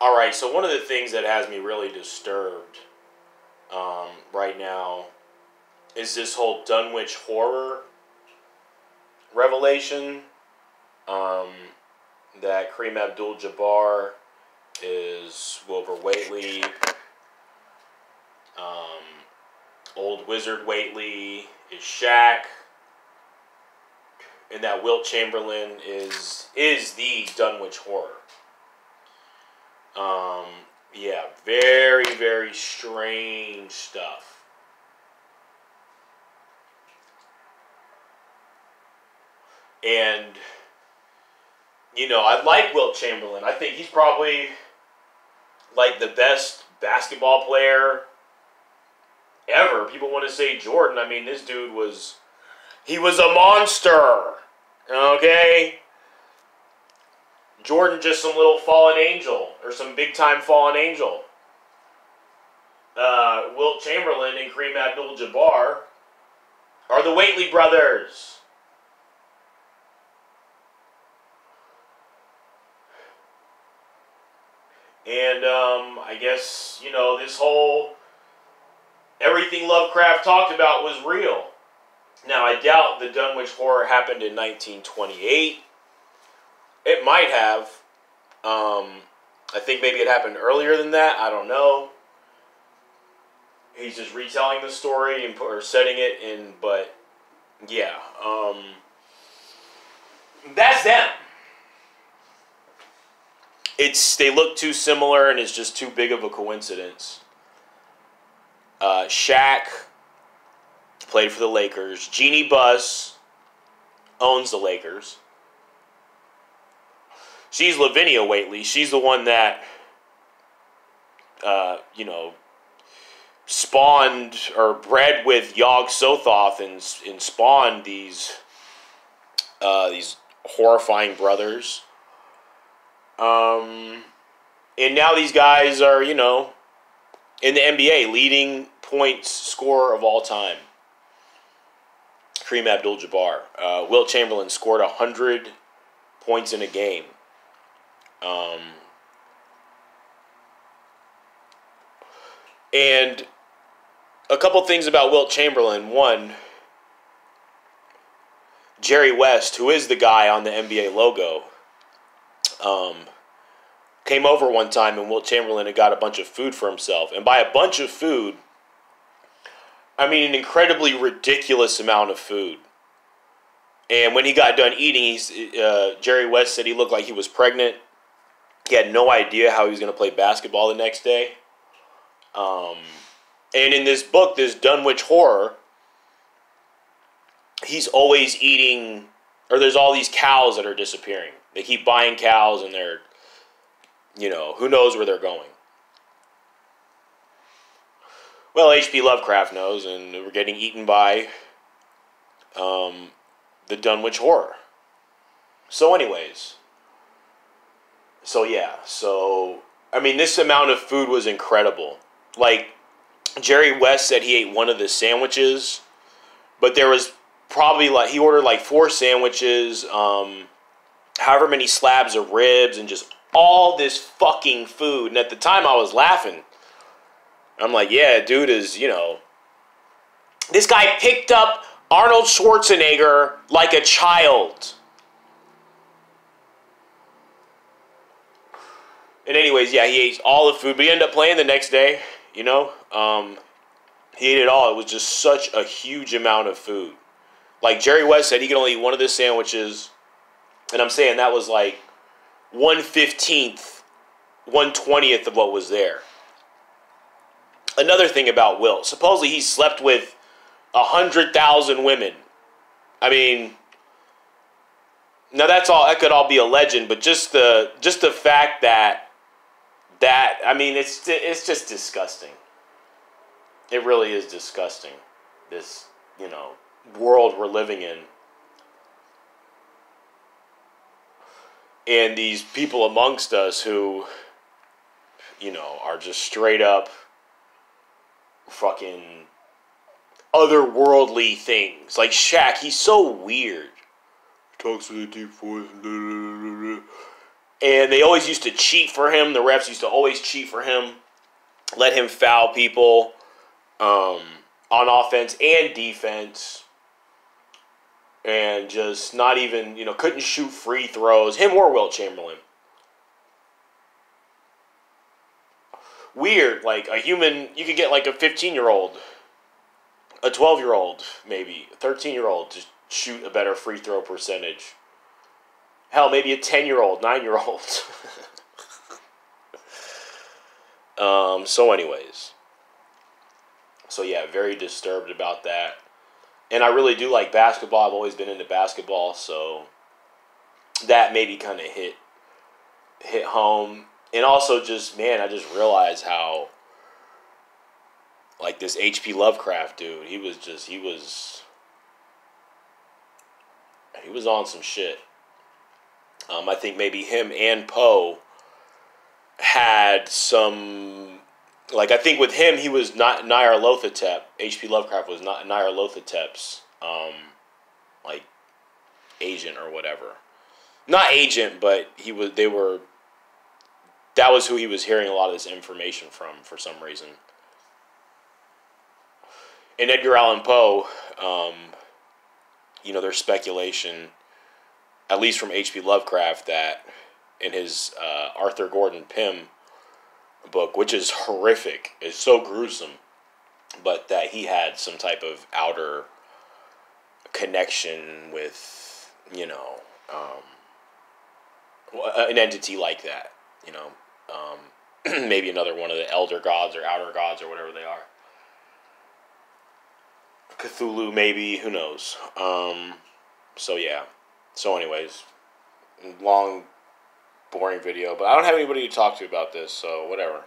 Alright, so one of the things that has me really disturbed right now is this whole Dunwich Horror revelation that Kareem Abdul-Jabbar is Wilbur Whateley, Old Wizard Whateley is Shaq, and that Wilt Chamberlain is the Dunwich Horror. Yeah, very, very strange stuff. And, you know, I like Wilt Chamberlain. I think he's probably, like, the best basketball player ever. People want to say Jordan. I mean, this dude was, he was a monster. Okay? Jordan just some little fallen angel, or some big-time fallen angel. Wilt Chamberlain and Kareem Abdul-Jabbar are the Whateley brothers. And, I guess, you know, this whole, everything Lovecraft talked about was real. Now, I doubt the Dunwich Horror happened in 1928. It might have. I think maybe it happened earlier than that. I don't know. He's just retelling the story and or setting it in, but yeah. That's them. They look too similar and it's just too big of a coincidence. Shaq played for the Lakers. Jeannie Buss owns the Lakers. She's Lavinia Whateley. She's the one that, you know, spawned or bred with Yog Sothoth and spawned these horrifying brothers. And now these guys are, you know, in the NBA, leading points scorer of all time. Kareem Abdul-Jabbar. Wilt Chamberlain scored 100 points in a game. And a couple things about Wilt Chamberlain. One, Jerry West, who is the guy on the NBA logo, came over one time and Wilt Chamberlain had got a bunch of food for himself. And by a bunch of food, I mean an incredibly ridiculous amount of food. And when he got done eating, Jerry West said he looked like he was pregnant. He had no idea how he was going to play basketball the next day. And in this book, this Dunwich Horror, he's always eating, or there's all these cows that are disappearing. They keep buying cows and they're, you know, who knows where they're going. Well, H.P. Lovecraft knows, and we're getting eaten by the Dunwich Horror. So anyways, I mean, this amount of food was incredible. Like, Jerry West said he ate one of the sandwiches, but there was probably, like, he ordered like 4 sandwiches, however many slabs of ribs, and just all this fucking food. And at the time I was laughing. I'm like, yeah, dude is, you know, this guy picked up Arnold Schwarzenegger like a child. And anyways, yeah, he ate all the food, but he ended up playing the next day, you know. He ate it all. It was just such a huge amount of food. Like Jerry West said, he could only eat one of the sandwiches, and I'm saying that was like 1/15, 1/20 of what was there. Another thing about Wilt, supposedly he slept with 100,000 women. I mean, now that could all be a legend, but just the fact that I mean, it's just disgusting. It really is disgusting. This, you know, world we're living in. And these people amongst us who, you know, are just straight up fucking otherworldly things. Like Shaq, he's so weird. He talks with a deep voice. And they always used to cheat for him. The refs used to always cheat for him. Let him foul people on offense and defense. And just not even, couldn't shoot free throws. Him or Wilt Chamberlain. Weird. Like a human, you could get like a 15-year-old, a 12-year-old, maybe, a 13-year-old to shoot a better free throw percentage. Hell, maybe a 10-year-old, 9-year-old. So anyways. So yeah, very disturbed about that. And I really do like basketball. I've always been into basketball, so that maybe kind of hit home. And also just, man, I just realized how, like, this H.P. Lovecraft dude, he was on some shit. I think maybe him and Poe had some, like, I think with him, he was not Nyarlathotep. H.P. Lovecraft was not Nyarlathotep's, like, agent or whatever. Not agent, but that was who he was hearing a lot of this information from for some reason. And Edgar Allan Poe, there's speculation, at least from H.P. Lovecraft, that in his Arthur Gordon Pym book, which is horrific, is so gruesome, but that he had some type of outer connection with, an entity like that, maybe another one of the elder gods or outer gods or whatever they are. Cthulhu, maybe, who knows. So yeah. So anyways, long, boring video, but I don't have anybody to talk to about this, so whatever.